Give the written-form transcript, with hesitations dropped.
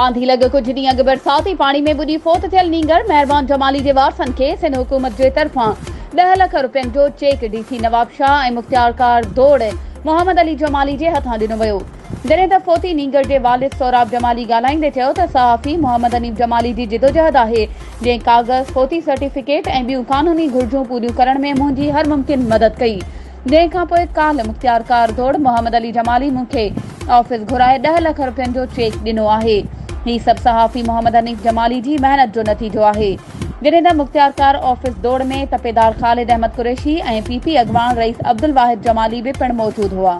बांधी लॻ कुछ ॾींहं अॻु बरसाती पाणी में बुॾी फोत थियल नींगर महिरबान जमाली जे वारसनि खे सिंध हुकूमत जे तरफ़ां 10 लख रुपयनि जो चेक डीसी नवाब शाह ऐं मुख़्तियारकार दौड़ मोहम्मद अली जमाली जे हथां ॾिनो वियो। जॾहिं त फोती नींगर जे वालिद सोराब जमाली ॻाल्हाईंदे चयो त सहाफ़ी मोहम्मद अनीफ जमाली जी जिदोजहद आहे जंहिं कागज़ फोती सर्टिफिकेट ऐं ॿियूं कानूनी घुर्जूं पूरियूं करण में मुंहिंजी हर मुमकिन मदद कई। जंहिं खां पोइ काल्ह मुख़्तियारकार दौड़ मोहम्मद अली जमाली मूंखे ऑफिस घुराए 10 लख रुपयनि जो चेक ॾिनो आहे। ही सभु सहाफ़ी मोहम्मद अनीफ जमाली जी मेहनत जो नतीजो आहे। जॾहिं त मुख़्तियारकार ऑफिस दौड़ में तपेदार ख़ालिद अहमद कुरैशी ऐं पीपी अॻवान रईस अब्दुल वाहिद जमाली बि पिणु मौजूदु हुआ।